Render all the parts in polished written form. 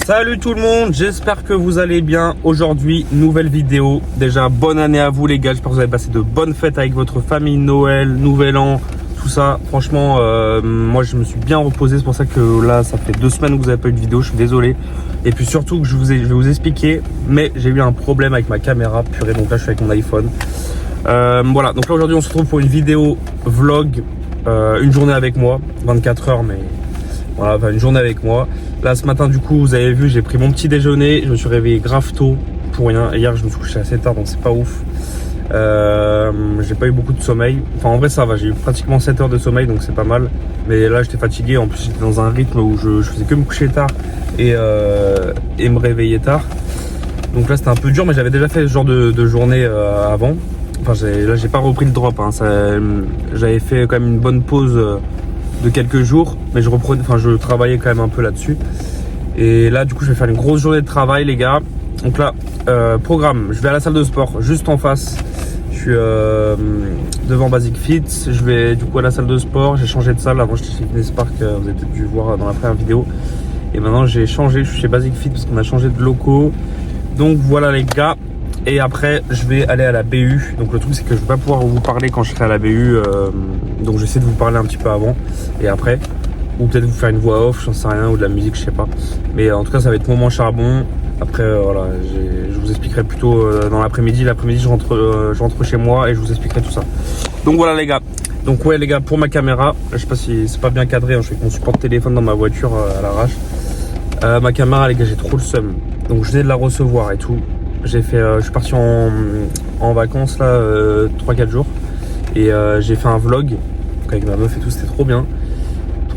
Salut tout le monde, j'espère que vous allez bien. Aujourd'hui, nouvelle vidéo. Déjà, bonne année à vous les gars. J'espère que vous avez passé de bonnes fêtes avec votre famille, Noël, Nouvel An, tout ça. Franchement, moi je me suis bien reposé. C'est pour ça que là, ça fait 2 semaines que vous n'avez pas eu de vidéo. Je suis désolé. Et puis surtout, je vais vous expliquer. Mais j'ai eu un problème avec ma caméra. Purée, donc là, je suis avec mon iPhone. Voilà, donc là aujourd'hui, on se retrouve pour une vidéo vlog. Une journée avec moi, 24 heures, mais voilà, enfin, une journée avec moi. Là ce matin du coup vous avez vu, j'ai pris mon petit déjeuner, je me suis réveillé grave tôt pour rien. Hier je me suis couché assez tard donc c'est pas ouf. J'ai pas eu beaucoup de sommeil. Enfin en vrai ça va, j'ai eu pratiquement 7 heures de sommeil donc c'est pas mal. Mais là j'étais fatigué, en plus j'étais dans un rythme où je faisais que me coucher tard et me réveiller tard. Donc là c'était un peu dur, mais j'avais déjà fait ce genre de journée avant. Enfin là j'ai pas repris le drop, hein. J'avais fait quand même une bonne pause de quelques jours, mais je travaillais quand même un peu là-dessus. Et là du coup je vais faire une grosse journée de travail les gars. Donc là programme, je vais à la salle de sport juste en face. Je suis devant Basic Fit. Je vais du coup à la salle de sport. J'ai changé de salle, avant j'étais chez Fitness Park, vous avez peut-être dû voir dans la première vidéo. Et maintenant j'ai changé, je suis chez Basic Fit parce qu'on a changé de locaux. Donc voilà les gars. Et après je vais aller à la BU. Donc le truc c'est que je vais pas pouvoir vous parler quand je serai à la BU, donc j'essaie de vous parler un petit peu avant et après, ou peut-être vous faire une voix off, j'en sais rien, ou de la musique, je sais pas. Mais en tout cas ça va être moment charbon. Après voilà, je vous expliquerai plutôt dans l'après-midi. L'après-midi je rentre chez moi et je vous expliquerai tout ça. Donc voilà les gars. Donc ouais les gars, pour ma caméra, je sais pas si c'est pas bien cadré, hein, je fais mon support de téléphone dans ma voiture à l'arrache. Ma caméra les gars, j'ai trop le seum. Donc je venais de la recevoir et tout. Je suis parti en vacances là 3-4 jours et j'ai fait un vlog avec ma meuf et tout, c'était trop bien,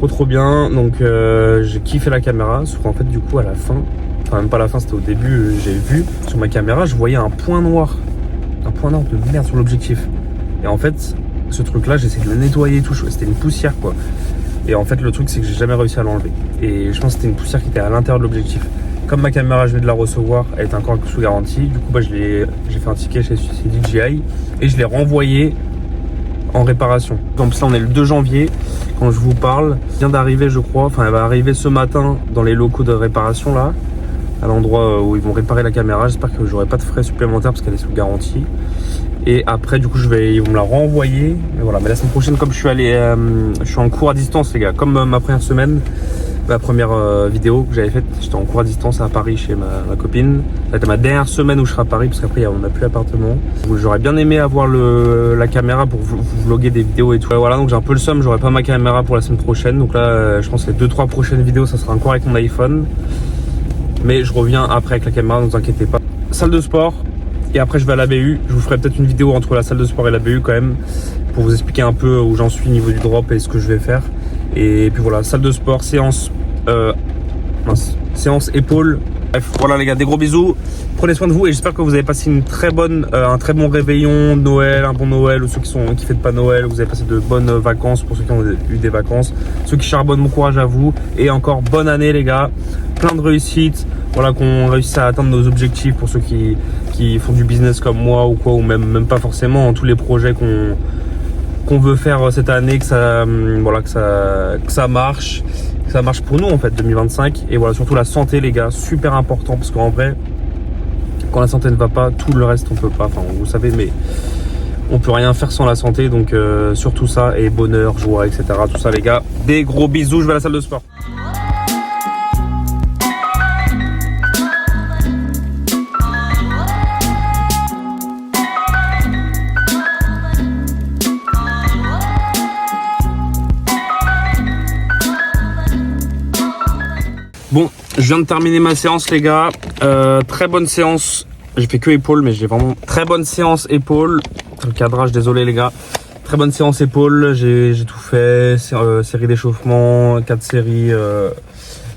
trop bien. Donc j'ai kiffé la caméra, sauf qu'en fait du coup à la fin, enfin même pas à la fin, c'était au début, j'ai vu sur ma caméra, je voyais un point noir de merde sur l'objectif. Et en fait ce truc là, j'essaie de le nettoyer et tout, c'était une poussière quoi. Et en fait le truc c'est que j'ai jamais réussi à l'enlever. Et je pense que c'était une poussière qui était à l'intérieur de l'objectif. Comme ma caméra je vais de la recevoir, elle est encore sous garantie. Du coup j'ai fait un ticket chez DJI et je l'ai renvoyé en réparation. En plus là on est le 2 janvier quand je vous parle. Elle vient d'arriver je crois, enfin elle va arriver ce matin dans les locaux de réparation là, à l'endroit où ils vont réparer la caméra. J'espère que j'aurai pas de frais supplémentaires parce qu'elle est sous garantie. Et après du coup ils vont me la renvoyer. Mais voilà, mais la semaine prochaine comme je suis en cours à distance les gars, comme ma première semaine. La première vidéo que j'avais faite, j'étais en cours à distance à Paris chez ma copine. Ça a été ma dernière semaine où je serai à Paris parce qu'après on n'a plus d'appartement. J'aurais bien aimé avoir la caméra pour vous vlogger des vidéos et tout. Voilà, donc j'ai un peu le seum, j'aurai pas ma caméra pour la semaine prochaine. Donc là je pense que les 2-3 prochaines vidéos ça sera encore avec mon iPhone. Mais je reviens après avec la caméra, ne vous inquiétez pas. Salle de sport et après je vais à la BU. Je vous ferai peut-être une vidéo entre la salle de sport et la BU quand même, pour vous expliquer un peu où j'en suis au niveau du drop et ce que je vais faire. Et puis voilà, salle de sport, séance épaule. Bref, voilà les gars, des gros bisous. Prenez soin de vous et j'espère que vous avez passé un très bon réveillon, Noël, un bon Noël, ou ceux qui fêtent pas Noël, vous avez passé de bonnes vacances pour ceux qui ont eu des vacances. Ceux qui charbonnent, bon courage à vous. Et encore bonne année les gars, plein de réussites. Voilà, qu'on réussisse à atteindre nos objectifs pour ceux qui font du business comme moi ou quoi, ou même pas forcément, tous les projets qu'on veut faire cette année, que ça marche pour nous en fait 2025. Et voilà, surtout la santé les gars, super important, parce qu'en vrai quand la santé ne va pas, tout le reste on peut pas, enfin vous savez, mais on peut rien faire sans la santé. Donc surtout ça, et bonheur, joie, etc. Tout ça les gars, des gros bisous, je vais à la salle de sport. Bon, je viens de terminer ma séance les gars, très bonne séance. J'ai fait que épaules, mais j'ai vraiment très bonne séance épaules. Le cadrage, désolé les gars. Très bonne séance épaules, j'ai tout fait, série d'échauffement, 4 séries,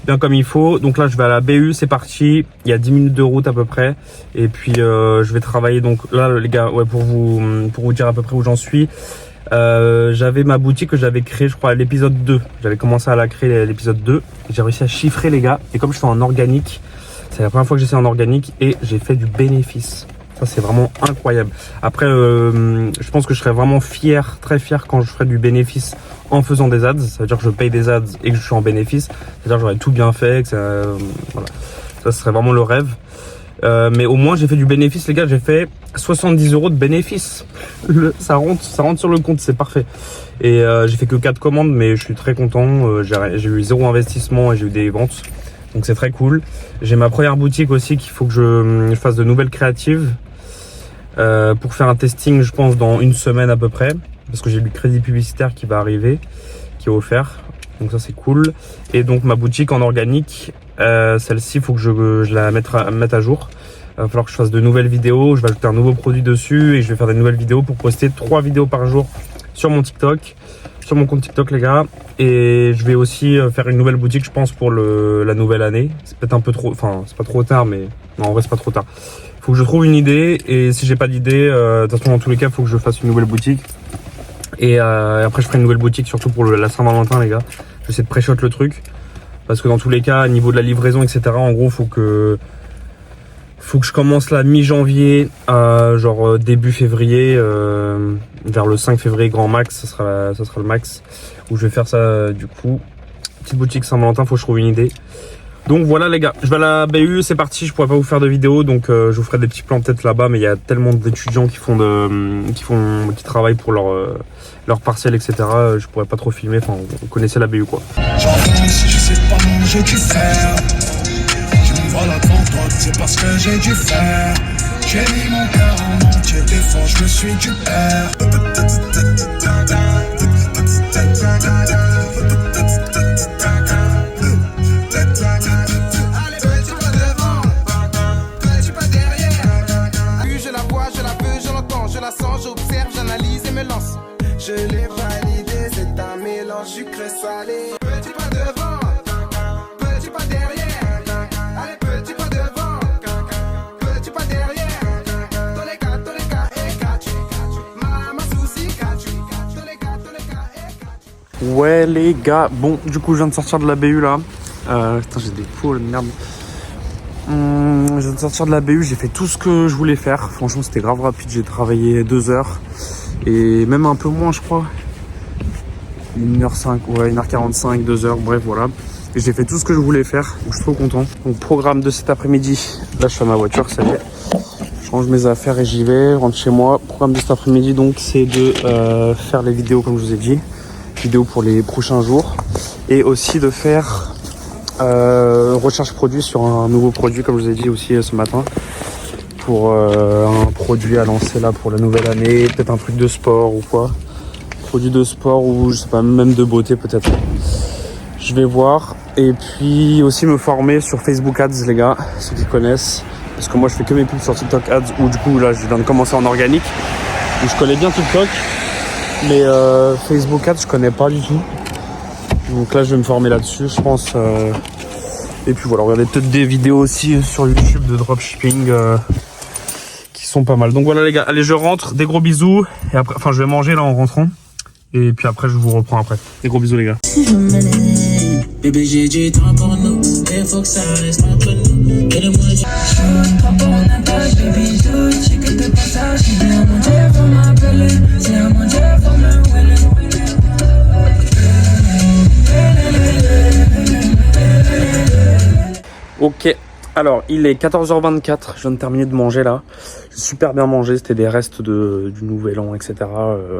bien comme il faut. Donc là je vais à la BU, c'est parti, il y a 10 minutes de route à peu près. Et puis je vais travailler, donc là les gars, ouais, pour vous dire à peu près où j'en suis. J'avais ma boutique que j'avais créée je crois à l'épisode 2. J'avais commencé à la créer à l'épisode 2. J'ai réussi à chiffrer les gars. Et comme je fais en organique, c'est la première fois que j'essaie en organique et j'ai fait du bénéfice. Ça, c'est vraiment incroyable. Après, je pense que je serais vraiment fier, très fier quand je ferai du bénéfice en faisant des ads. Ça veut dire que je paye des ads et que je suis en bénéfice. C'est-à-dire que j'aurais tout bien fait. Que ça, voilà. Ça serait vraiment le rêve. Mais au moins, j'ai fait du bénéfice, les gars. J'ai fait 70 € de bénéfice. Ça rentre sur le compte, c'est parfait. Et j'ai fait que 4 commandes, mais je suis très content. J'ai eu 0 investissement et j'ai eu des ventes. Donc c'est très cool. J'ai ma première boutique aussi qu'il faut que je fasse de nouvelles créatives. Pour faire un testing, je pense, dans une semaine à peu près. Parce que j'ai du crédit publicitaire qui va arriver, qui est offert. Donc ça, c'est cool. Et donc ma boutique en organique, celle-ci, il faut que je la mette à jour. Il va falloir que je fasse de nouvelles vidéos. Je vais ajouter un nouveau produit dessus et je vais faire des nouvelles vidéos pour poster 3 vidéos par jour sur mon TikTok. Sur mon compte TikTok, les gars. Et je vais aussi faire une nouvelle boutique, je pense, pour la nouvelle année. C'est peut-être un peu trop... Enfin, c'est pas trop tard, mais... Non, en vrai, c'est pas trop tard. Faut que je trouve une idée. Et si j'ai pas d'idée, de toute façon, dans tous les cas, il faut que je fasse une nouvelle boutique. Et après, je ferai une nouvelle boutique, surtout pour la Saint-Valentin, les gars. Je vais essayer de pré-shot le truc. Parce que dans tous les cas, au niveau de la livraison, etc., en gros, faut que je commence la mi-janvier à genre début février, vers le 5 février grand max, ça sera le max, où je vais faire ça du coup. Petite boutique Saint-Valentin, faut que je trouve une idée. Donc voilà les gars, je vais à la BU, c'est parti, je pourrais pas vous faire de vidéo, donc je vous ferai des petits plans peut-être là-bas, mais il y a tellement d'étudiants qui travaillent pour leur partiel, etc. Je pourrais pas trop filmer, enfin vous connaissez la BU quoi. Si je sais pas manger du fer, je me vois là devant toi, c'est parce que j'ai du fer. J'ai mis mon cœur en entier, des fois je me suis du père. Je l'ai validé, c'est un mélange sucré-salé. Petit pas devant, petit pas derrière. Allez, petit pas devant, petit pas derrière. Tous les cas, et catch. Mama souci, catch. Tous les cas, et catch. Ouais les gars, bon du coup je viens de sortir de la BU là. Putain j'ai des poules, merde. Je viens de sortir de la BU, j'ai fait tout ce que je voulais faire. Franchement c'était grave rapide, j'ai travaillé 2 heures. Et même un peu moins je crois. 1h05, ouais 1h45, 2h, bref voilà. Et j'ai fait tout ce que je voulais faire, donc je suis trop content. Donc programme de cet après-midi, là je suis à ma voiture, ça y est. Je range mes affaires et j'y vais, je rentre chez moi. Programme de cet après-midi donc c'est de faire les vidéos comme je vous ai dit. Vidéos pour les prochains jours. Et aussi de faire recherche produit sur un nouveau produit comme je vous ai dit aussi ce matin. Pour un produit à lancer là pour la nouvelle année, peut-être un truc de sport ou quoi. Produit de sport ou je sais pas, même de beauté peut-être. Je vais voir. Et puis aussi me former sur Facebook Ads les gars, ceux qui connaissent. Parce que moi je fais que mes pubs sur TikTok Ads où du coup là je viens de commencer en organique. Donc je connais bien TikTok. Mais Facebook Ads je connais pas du tout. Donc là je vais me former là-dessus je pense. Et puis voilà, regardez peut-être des vidéos aussi sur YouTube de dropshipping. Qui sont pas mal. Donc voilà les gars, allez je rentre, des gros bisous. Et après, enfin je vais manger là en rentrant. Et puis après je vous reprends après. Des gros bisous les gars. Bébé j'ai du temps pour nous, il faut que ça reste entre nous. Donne-moi du Ok, alors il est 14h24, je viens de terminer de manger là. J'ai super bien mangé, c'était des restes du nouvel an, etc.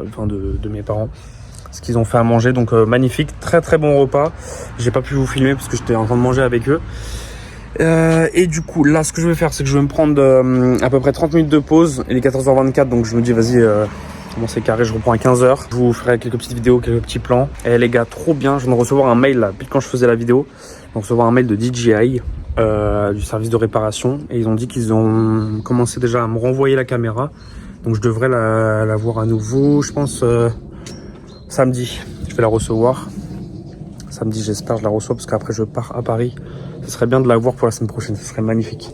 Enfin de mes parents. Ce qu'ils ont fait à manger, donc magnifique, très très bon repas. J'ai pas pu vous filmer parce que j'étais en train de manger avec eux. Et du coup là ce que je vais faire c'est que je vais me prendre à peu près 30 minutes de pause. Il est 14h24 donc je me dis vas-y, bon c'est carré, je reprends à 15h. Je vous ferai quelques petites vidéos, quelques petits plans. Et les gars, trop bien, je viens de recevoir un mail là, pile quand je faisais la vidéo. Je viens de recevoir un mail de DJI, du service de réparation. Et ils ont dit qu'ils ont commencé déjà à me renvoyer la caméra. Donc je devrais la voir à nouveau, je pense samedi. Je vais la recevoir. Samedi j'espère je la reçois parce qu'après je pars à Paris. Ce serait bien de la voir pour la semaine prochaine, ce serait magnifique.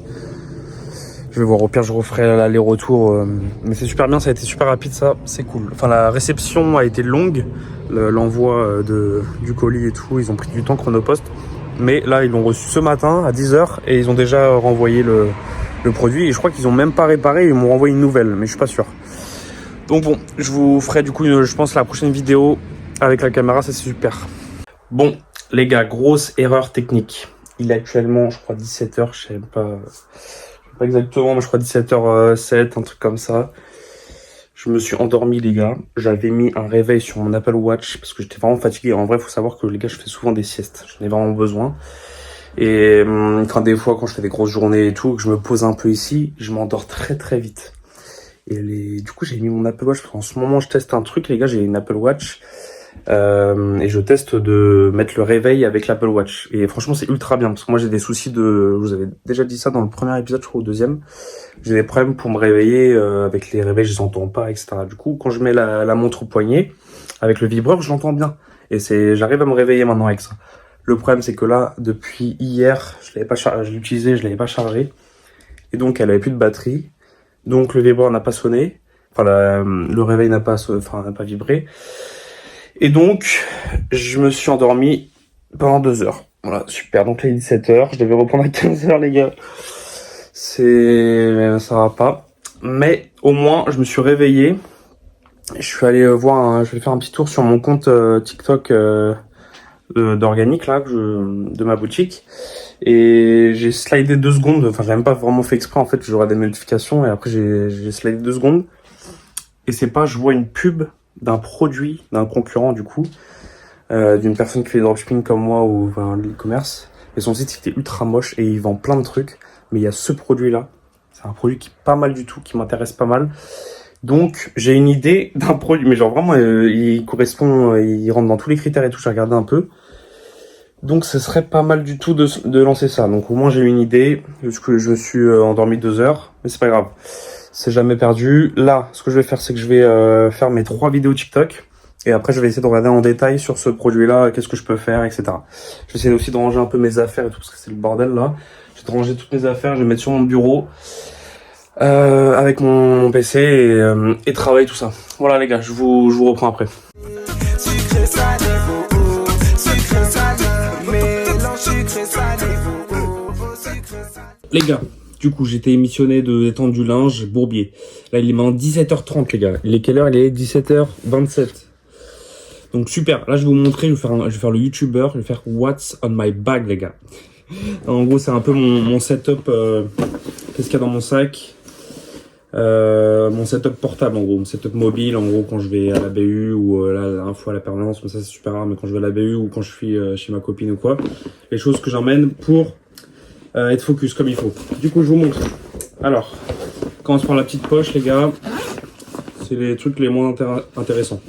Je vais voir, au pire je referai l'aller-retour. Mais c'est super bien, ça a été super rapide ça, c'est cool. Enfin la réception a été longue, l'envoi du colis et tout, ils ont pris du temps Chronopost. Mais là ils l'ont reçu ce matin à 10h et ils ont déjà renvoyé le le produit et je crois qu'ils ont même pas réparé, ils m'ont renvoyé une nouvelle, mais je suis pas sûr. Donc bon, je vous ferai du coup, je pense, la prochaine vidéo avec la caméra, ça c'est super. Bon, les gars, grosse erreur technique. Il est actuellement, je crois, 17h, je sais pas exactement, mais je crois 17h07, un truc comme ça. Je me suis endormi, les gars. J'avais mis un réveil sur mon Apple Watch parce que j'étais vraiment fatigué. En vrai, faut savoir que les gars, je fais souvent des siestes. J'en ai vraiment besoin. Et quand des fois, quand je fais des grosses journées et tout, que je me pose un peu ici, je m'endors très très vite. Et du coup, j'ai mis mon Apple Watch parce qu'en ce moment, je teste un truc, les gars. J'ai une Apple Watch et je teste de mettre le réveil avec l'Apple Watch. Et franchement, c'est ultra bien parce que moi, j'ai des soucis de. Je vous avais déjà dit ça dans le premier épisode, je crois, au deuxième. J'ai des problèmes pour me réveiller avec les réveils, je les entends pas, etc. Du coup, quand je mets la montre au poignet avec le vibreur, je l'entends bien. Et j'arrive à me réveiller maintenant avec ça. Le problème, c'est que là, depuis hier, je l'ai utilisé, je l'avais pas chargé. Et donc, elle avait plus de batterie. Donc, le vibreur n'a pas sonné. Enfin, le réveil n'a pas vibré. Et donc, je me suis endormi pendant 2 heures. Voilà, super. Donc, là, il est 17h. Je devais reprendre à 15h, les gars. Ça va pas. Mais, au moins, je me suis réveillé. Je suis allé je vais faire un petit tour sur mon compte TikTok d'organique là de ma boutique et j'ai slidé 2 secondes, enfin j'ai même pas vraiment fait exprès en fait, j'aurai des notifications et après j'ai slidé 2 secondes et c'est pas, je vois une pub d'un produit d'un concurrent du coup d'une personne qui fait du dropshipping comme moi ou enfin, de l'e-commerce, et son site était ultra moche et il vend plein de trucs, mais il y a ce produit là, c'est un produit qui est pas mal du tout, qui m'intéresse pas mal. Donc, j'ai une idée d'un produit, mais genre vraiment, il correspond, il rentre dans tous les critères et tout, j'ai regardé un peu. Donc, ce serait pas mal du tout de lancer ça. Donc, au moins, j'ai une idée, parce que je me suis endormi 2 heures, mais c'est pas grave. C'est jamais perdu. Là, ce que je vais faire, c'est que je vais faire mes 3 vidéos TikTok. Et après, je vais essayer de regarder en détail sur ce produit-là, qu'est-ce que je peux faire, etc. Je vais essayer aussi de ranger un peu mes affaires et tout, parce que c'est le bordel, là. Je vais ranger toutes mes affaires, je vais mettre sur mon bureau. Avec mon PC et travailler tout ça. Voilà les gars, je vous reprends après. Sucré salé, sucré salé, mélange sucré salé, sucré salé. Les gars, du coup j'étais émissionné d'étendre du linge Bourbier. Là il est maintenant 17h30 les gars. Il est quelle heure? Il est 17h27. Donc super, là je vais vous montrer, je vais faire le YouTuber, je vais faire What's on my bag les gars. En gros c'est un peu mon setup, qu'est-ce qu'il y a dans mon sac. Mon setup portable en gros, mon setup mobile en gros quand je vais à la BU ou là la dernière fois à la permanence, mais ça c'est super rare, mais quand je vais à la BU ou quand je suis chez ma copine ou quoi, les choses que j'emmène pour être focus comme il faut. Du coup je vous montre. Alors, on commence par la petite poche les gars, c'est les trucs les moins intéressants.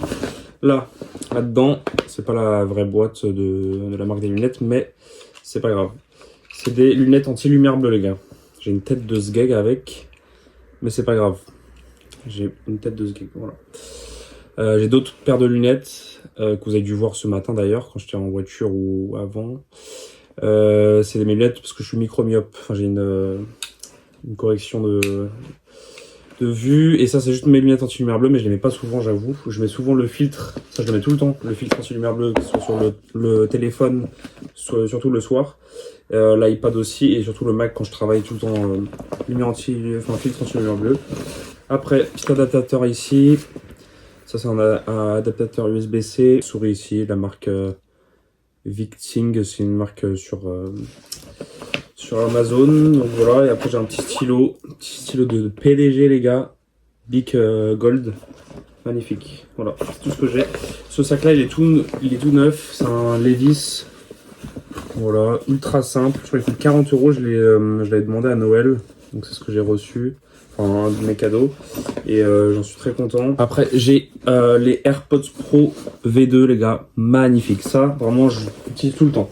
Là-dedans, c'est pas la vraie boîte de la marque des lunettes, mais c'est pas grave. C'est des lunettes anti-lumière bleue les gars. J'ai une tête de sgeg avec. Mais c'est pas grave. J'ai une tête de sgeg, voilà. J'ai d'autres paires de lunettes que vous avez dû voir ce matin d'ailleurs, quand j'étais en voiture ou avant. C'est mes lunettes parce que je suis micromyope. Enfin, j'ai une correction de vue. Et ça, c'est juste mes lunettes anti-lumière bleue, mais je les mets pas souvent, j'avoue. Je mets souvent le filtre. Ça, je le mets tout le temps. Le filtre anti-lumière bleue, que ce soit sur le téléphone, surtout le soir. L'iPad aussi, et surtout le Mac quand je travaille tout le temps filtre anti-lumière bleue. Après, petit adaptateur ici. Ça c'est un adaptateur USB-C. Souris ici, la marque Victing, c'est une marque sur Amazon. Donc voilà, et après j'ai un petit stylo de PDG les gars, Bic Gold. Magnifique. Voilà, c'est tout ce que j'ai. Ce sac là il est tout neuf, c'est un Levi's. Voilà, ultra simple, je crois qu'il coûte 40 €, je l'avais demandé à Noël, donc c'est ce que j'ai reçu, enfin un de mes cadeaux, et j'en suis très content. Après j'ai les AirPods Pro V2 les gars, magnifique, ça vraiment je l'utilise tout le temps,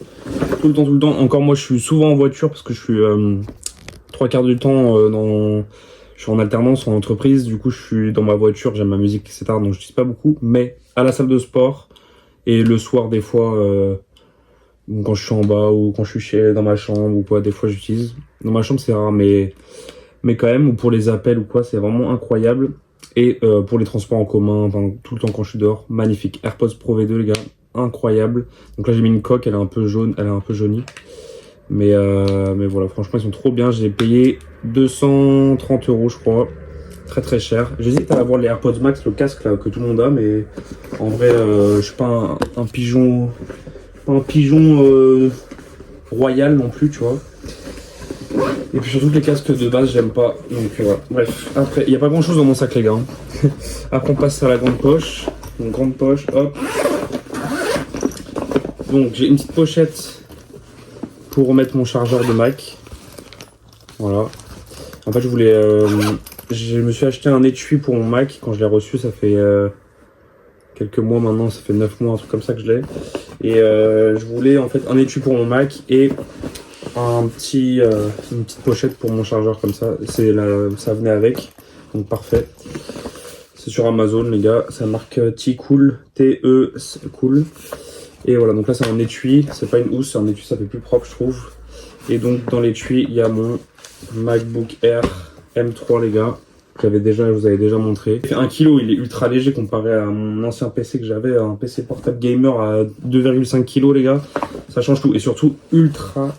encore moi je suis souvent en voiture parce que je suis 3/4 du temps je suis en alternance en entreprise, du coup je suis dans ma voiture, j'aime ma musique etc, donc je n'utilise pas beaucoup, mais à la salle de sport et le soir des fois quand je suis en bas ou quand je suis dans ma chambre ou quoi, des fois j'utilise. Dans ma chambre c'est rare, mais quand même, ou pour les appels ou quoi, c'est vraiment incroyable. Et pour les transports en commun, enfin tout le temps quand je suis dehors, magnifique. AirPods Pro V2 les gars, incroyable. Donc là j'ai mis une coque, elle est un peu jaune, elle est un peu jaunie. Mais voilà, franchement ils sont trop bien. J'ai payé 230 € je crois. Très très cher. J'hésite à avoir les AirPods Max, le casque là que tout le monde a, mais en vrai je suis pas un pigeon, royal non plus, tu vois. Et puis surtout que les casques de base j'aime pas, donc voilà. Bref, après il n'y a pas grand chose dans mon sac les gars. Après on passe à la grande poche. Donc grande poche, hop. Donc j'ai une petite pochette pour remettre mon chargeur de Mac. Voilà. En fait je me suis acheté un étui pour mon Mac. Quand je l'ai reçu, ça fait quelques mois maintenant, ça fait 9 mois, un truc comme ça que je l'ai. Et je voulais en fait un étui pour mon Mac et une petite pochette pour mon chargeur comme ça. Ça venait avec, donc parfait. C'est sur Amazon les gars, ça marque T-Cool, T-E Cool. Et voilà, donc là c'est un étui, c'est pas une housse, c'est un étui, ça fait plus propre je trouve. Et donc dans l'étui, il y a mon MacBook Air M3 les gars, je vous avais déjà montré. Il fait 1 kg, il est ultra léger comparé à mon ancien PC que j'avais, un PC portable gamer à 2,5 kg les gars. Ça change tout et surtout ultra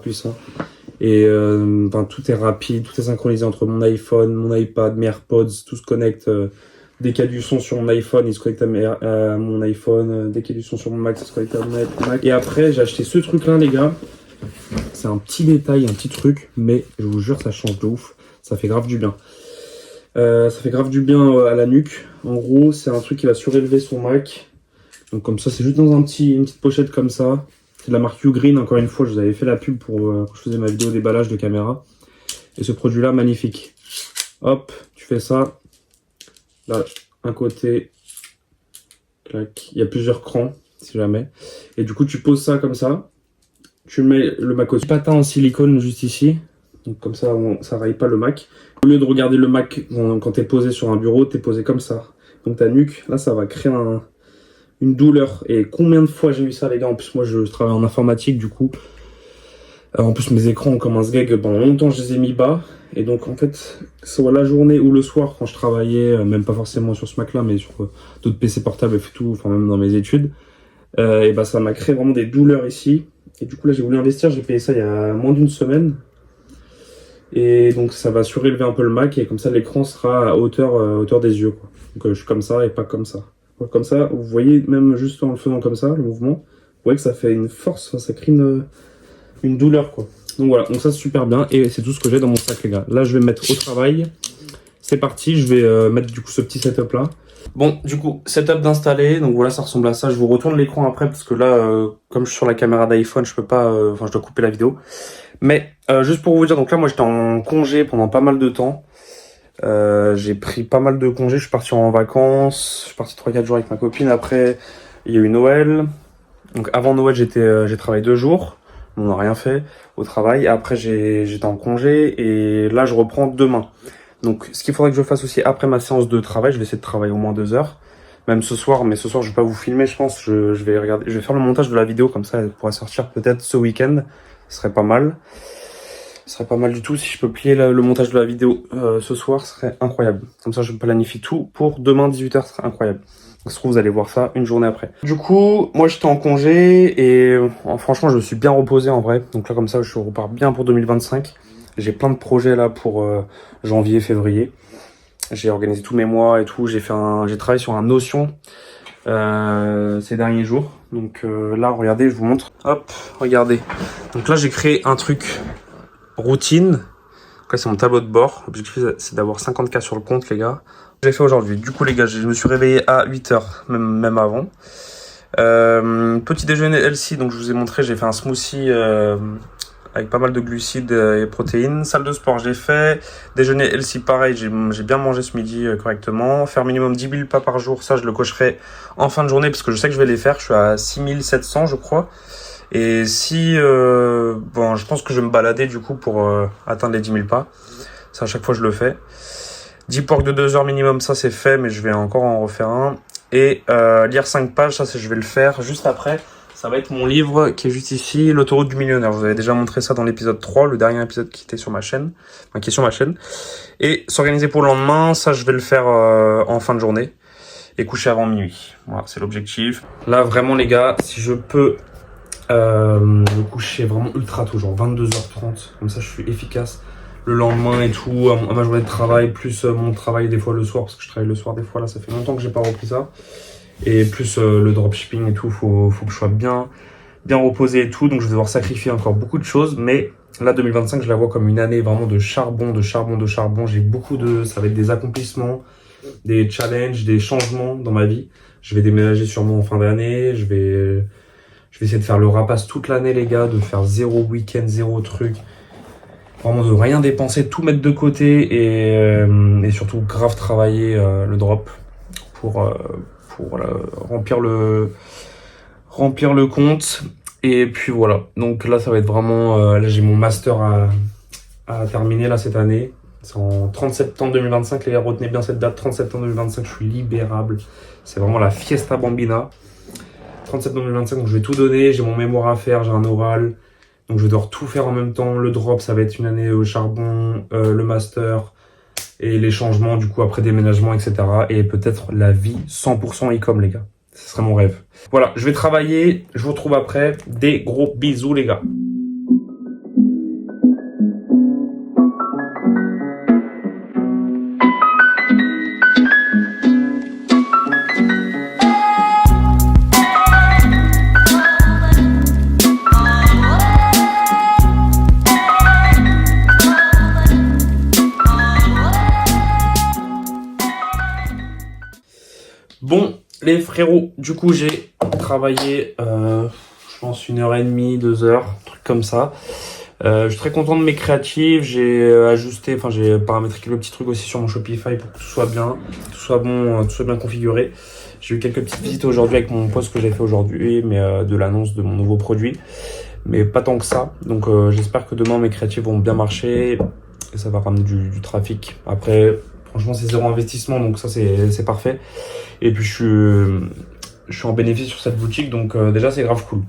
puissant. Et tout est rapide, tout est synchronisé entre mon iPhone, mon iPad, mes AirPods, tout se connecte. Dès qu'il y a du son sur mon iPhone, il se connecte à mon iPhone. Dès qu'il y a du son sur mon Mac, ça se connecte à mon Mac. Et après, j'ai acheté ce truc là les gars. C'est un petit détail, un petit truc, mais je vous jure ça change de ouf. Ça fait grave du bien. Ça fait grave du bien à la nuque. En gros, c'est un truc qui va surélever son Mac. Donc comme ça, c'est juste dans une petite pochette comme ça. C'est de la marque Ugreen, encore une fois, je vous avais fait la pub pour quand je faisais ma vidéo déballage de caméra. Et ce produit-là, magnifique. Hop, tu fais ça. Là, un côté. Clac. Il y a plusieurs crans, si jamais. Et du coup, tu poses ça comme ça. Tu mets le Mac au patin en silicone juste ici. Donc comme ça, ça raille pas le Mac. Au lieu de regarder le Mac quand t'es posé sur un bureau, t'es posé comme ça. Donc ta nuque, là, ça va créer une douleur. Et combien de fois j'ai eu ça les gars. En plus moi je travaille en informatique du coup. En plus mes écrans ont comme un sgeg. Pendant longtemps je les ai mis bas. Et donc en fait soit la journée ou le soir quand je travaillais, même pas forcément sur ce Mac là mais sur d'autres PC portables et tout, enfin même dans mes études, et bah ça m'a créé vraiment des douleurs ici. Et du coup là j'ai voulu investir, j'ai payé ça il y a moins d'une semaine. Et donc ça va surélever un peu le Mac et comme ça l'écran sera à hauteur des yeux quoi. Donc je suis comme ça et pas comme ça. Comme ça, vous voyez, même juste en le faisant comme ça, le mouvement, vous voyez que ça fait une force, ça crée une douleur, quoi. Donc voilà, donc ça c'est super bien, et c'est tout ce que j'ai dans mon sac, les gars. Là, je vais me mettre au travail. C'est parti, je vais mettre du coup ce petit setup là. Bon, du coup, setup d'installer, donc voilà, ça ressemble à ça. Je vous retourne l'écran après, parce que là, comme je suis sur la caméra d'iPhone, je peux pas, je dois couper la vidéo. Mais, juste pour vous dire, donc là, moi j'étais en congé pendant pas mal de temps. J'ai pris pas mal de congés, je suis parti en vacances, je suis parti 3-4 jours avec ma copine. Après il y a eu Noël, donc avant Noël j'ai travaillé 2 jours, on n'a rien fait au travail. Après j'étais en congé et là je reprends demain. Donc ce qu'il faudrait que je fasse aussi après ma séance de travail, je vais essayer de travailler au moins 2 heures, même ce soir, mais ce soir je vais pas vous filmer je pense, je vais faire le montage de la vidéo, comme ça elle pourra sortir peut-être ce week-end, ce serait pas mal. Ce serait pas mal du tout si je peux plier le montage de la vidéo ce soir, ce serait incroyable. Comme ça je planifie tout pour demain 18h, ce serait incroyable. Ça se trouve vous allez voir ça une journée après. Du coup, moi j'étais en congé et franchement je me suis bien reposé en vrai. Donc là comme ça je repars bien pour 2025. J'ai plein de projets là pour janvier, février. J'ai organisé tous mes mois et tout. J'ai travaillé sur un Notion ces derniers jours. Donc là regardez, je vous montre. Hop, regardez. Donc là j'ai créé un truc routine. Donc là c'est mon tableau de bord. L'objectif c'est d'avoir 50K sur le compte les gars. J'ai fait aujourd'hui. Du coup les gars, je me suis réveillé à 8h, même avant. Petit déjeuner healthy, donc je vous ai montré, j'ai fait un smoothie avec pas mal de glucides et protéines. Salle de sport j'ai fait. Déjeuner healthy pareil, j'ai bien mangé ce midi correctement. Faire minimum 10 000 pas par jour, ça je le cocherai en fin de journée parce que je sais que je vais les faire. Je suis à 6700 je crois. Et si, je pense que je vais me balader du coup pour atteindre les 10 000 pas. Ça, à chaque fois, je le fais. Deep work de 2 heures minimum, ça c'est fait, mais je vais encore en refaire un. Et lire 5 pages, ça je vais le faire juste après. Ça va être mon livre qui est juste ici, L'autoroute du millionnaire. Je vous avais déjà montré ça dans l'épisode 3, le dernier épisode qui était sur ma chaîne. Enfin, qui est sur ma chaîne. Et s'organiser pour le lendemain, ça je vais le faire en fin de journée. Et coucher avant minuit. Voilà, c'est l'objectif. Là, vraiment les gars, si je peux... me coucher vraiment ultra tôt, genre 22h30, comme ça je suis efficace. le lendemain et tout, à ma journée de travail, plus mon travail des fois le soir, parce que je travaille le soir des fois, là ça fait longtemps que j'ai pas repris ça. Et plus le dropshipping et tout, faut que je sois bien reposé et tout, donc je vais devoir sacrifier encore beaucoup de choses, mais là 2025 je la vois comme une année vraiment de charbon. J'ai ça va être des accomplissements, des challenges, des changements dans ma vie. Je vais déménager sûrement en fin d'année, je vais essayer de faire le rapace toute l'année les gars, de faire 0 week-end, 0 truc. Vraiment de rien dépenser, tout mettre de côté et surtout grave travailler le drop pour remplir le compte. Et puis voilà, donc là ça va être vraiment, là j'ai mon master à terminer là cette année. C'est en 30 septembre 2025, les gars, retenez bien cette date, 30 septembre 2025, je suis libérable. C'est vraiment la fiesta bambina. 30 septembre 2025, donc je vais tout donner, j'ai mon mémoire à faire, j'ai un oral. Donc je vais devoir tout faire en même temps. Le drop, ça va être une année au charbon, le master et les changements, du coup, après déménagement, etc. Et peut-être la vie 100% e-com, les gars. Ce serait mon rêve. Voilà, je vais travailler. Je vous retrouve après. Des gros bisous, les gars. Bon, les frérots, du coup, j'ai travaillé, je pense, 1h30, 2 heures, truc comme ça. Je suis très content de mes créatives. J'ai ajusté, enfin, j'ai paramétré quelques petits trucs aussi sur mon Shopify pour que tout soit bien, tout soit bon, tout soit bien configuré. J'ai eu quelques petites visites aujourd'hui avec mon post que j'ai fait aujourd'hui, mais de l'annonce de mon nouveau produit. Mais pas tant que ça. Donc, j'espère que demain, mes créatives vont bien marcher et ça va ramener du trafic. Après, franchement, c'est 0 investissement, donc ça, c'est parfait. Et puis je suis en bénéfice sur cette boutique, donc déjà c'est grave cool.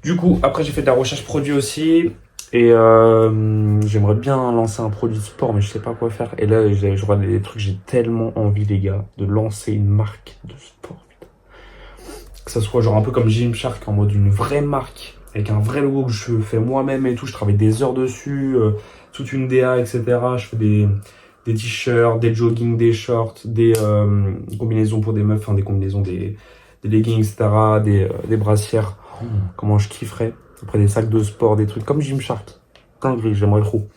Du coup, après j'ai fait de la recherche produit aussi. Et j'aimerais bien lancer un produit de sport, mais je sais pas quoi faire. Et là, je vois des trucs, j'ai tellement envie, les gars, de lancer une marque de sport. Putain. Que ça soit genre un peu comme Gymshark, en mode une vraie marque, avec un vrai logo que je fais moi-même et tout. Je travaille des heures dessus, toute une DA, etc. Je fais des t-shirts, des jogging, des shorts, des combinaisons pour des meufs, enfin des combinaisons, des leggings, etc., des brassières. Comment je kifferais. Après des sacs de sport, des trucs comme Gymshark. Dinguerie, j'aimerais trop.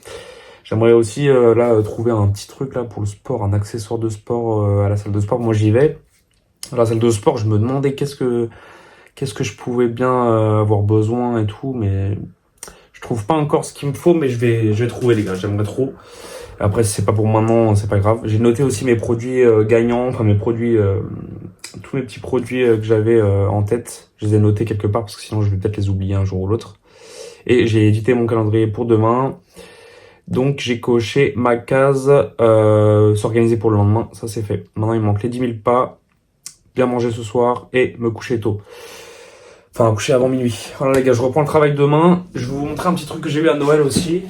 J'aimerais aussi là trouver un petit truc là pour le sport, un accessoire de sport à la salle de sport. Moi j'y vais. À la salle de sport, je me demandais qu'est-ce que je pouvais bien avoir besoin et tout, mais je trouve pas encore ce qu'il me faut, mais je vais trouver les gars, j'aimerais trop. Après, si c'est pas pour maintenant, c'est pas grave. J'ai noté aussi mes produits gagnants, enfin mes produits, tous mes petits produits que j'avais en tête. Je les ai notés quelque part parce que sinon je vais peut-être les oublier un jour ou l'autre. Et j'ai édité mon calendrier pour demain. Donc j'ai coché ma case s'organiser pour le lendemain. Ça c'est fait. Maintenant il me manque les 10 000 pas, bien manger ce soir et me coucher tôt. Enfin coucher avant minuit. Voilà les gars, je reprends le travail demain. Je vais vous montrer un petit truc que j'ai eu à Noël aussi.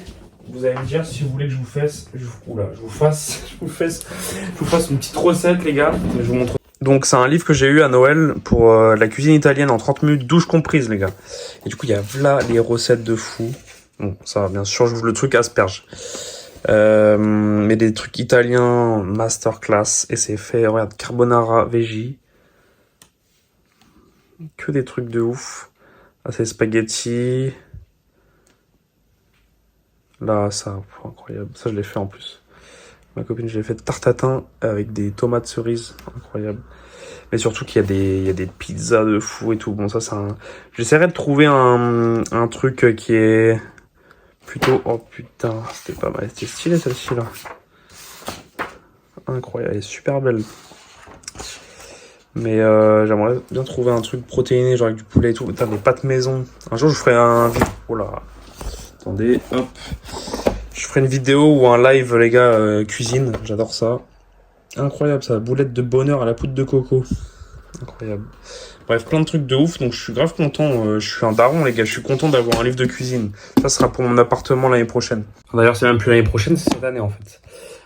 Vous allez me dire si vous voulez que je vous fasse une petite recette les gars. Je vous montre. Donc c'est un livre que j'ai eu à Noël pour la cuisine italienne en 30 minutes, douche comprise les gars. Et du coup il y a là les recettes de fou. Bon ça va bien sûr, j'ouvre le truc asperge. Mais des trucs italiens, masterclass. Et c'est fait, regarde, carbonara, veggie. Que des trucs de ouf. Là c'est spaghetti. Là, ça, incroyable. Ça, je l'ai fait en plus. Ma copine, je l'ai fait tartatin avec des tomates cerises. Incroyable. Mais surtout qu'il y a des pizzas de fou et tout. Bon, ça, c'est un... J'essaierai de trouver un truc qui est plutôt... Oh putain, c'était pas mal. C'était stylé, celle-ci, là. Incroyable. Elle est super belle. Mais j'aimerais bien trouver un truc protéiné, genre avec du poulet et tout. Putain, des pâtes maison. Un jour, je ferai un... Oh là. Attendez, hop. Je ferai une vidéo ou un live, les gars, cuisine. J'adore ça. Incroyable, ça. Boulette de bonheur à la poudre de coco. Incroyable. Bref, plein de trucs de ouf. Donc, je suis grave content. Je suis un daron, les gars. Je suis content d'avoir un livre de cuisine. Ça sera pour mon appartement l'année prochaine. D'ailleurs, c'est même plus l'année prochaine, c'est cette année, en fait.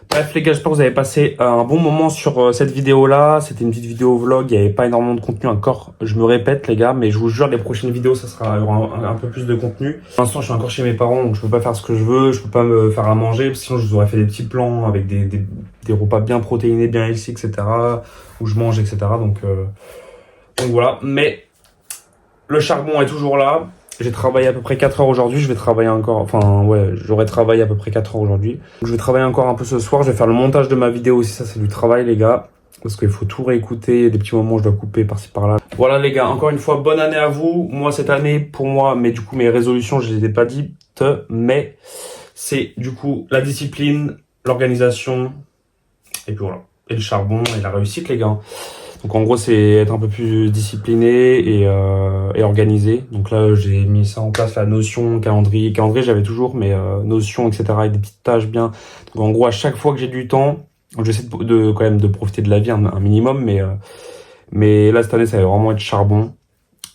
Bref les gars, j'espère que vous avez passé un bon moment sur cette vidéo là. C'était une petite vidéo vlog, il n'y avait pas énormément de contenu encore. Je me répète les gars, mais je vous jure les prochaines vidéos ça sera, il y aura un peu plus de contenu. Pour l'instant je suis encore chez mes parents donc je peux pas faire ce que je veux, je peux pas me faire à manger. Sinon je vous aurais fait des petits plans avec des repas bien protéinés, bien healthy, etc. Où je mange, etc. Donc voilà, mais le charbon est toujours là. J'ai travaillé à peu près 4 heures aujourd'hui, je vais travailler encore, enfin ouais, j'aurais travaillé à peu près 4 heures aujourd'hui. Je vais travailler encore un peu ce soir, je vais faire le montage de ma vidéo aussi, ça c'est du travail les gars. Parce qu'il faut tout réécouter, il y a des petits moments où je dois couper par-ci par-là. Voilà les gars, encore une fois, bonne année à vous. Moi cette année, pour moi, mais du coup mes résolutions, je les ai pas dites, mais c'est du coup la discipline, l'organisation, et puis voilà. Et le charbon et la réussite les gars. Donc en gros c'est être un peu plus discipliné et organisé. Donc là j'ai mis ça en place, la notion, calendrier j'avais toujours, mais notion etc. avec des petites tâches bien. Donc en gros à chaque fois que j'ai du temps, j'essaie de quand même de profiter de la vie un minimum, mais là cette année ça va vraiment être charbon.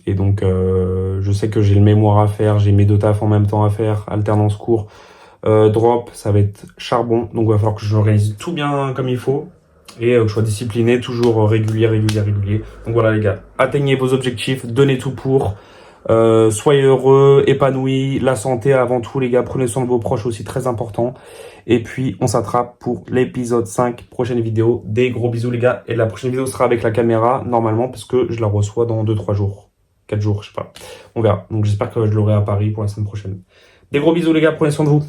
Et donc je sais que j'ai le mémoire à faire, j'ai mes deux tafs en même temps à faire, alternance cours, drop, ça va être charbon. Donc il va falloir que je m'organise tout bien comme il faut. Et que je sois discipliné, toujours régulier. Donc voilà les gars, atteignez vos objectifs, donnez tout pour, soyez heureux, épanouis, la santé avant tout les gars, prenez soin de vos proches aussi, très important. Et puis on s'attrape pour l'épisode 5, prochaine vidéo, des gros bisous les gars. Et la prochaine vidéo sera avec la caméra normalement parce que je la reçois dans 2-3 jours, 4 jours, je sais pas, on verra. Donc j'espère que je l'aurai à Paris pour la semaine prochaine. Des gros bisous les gars, prenez soin de vous.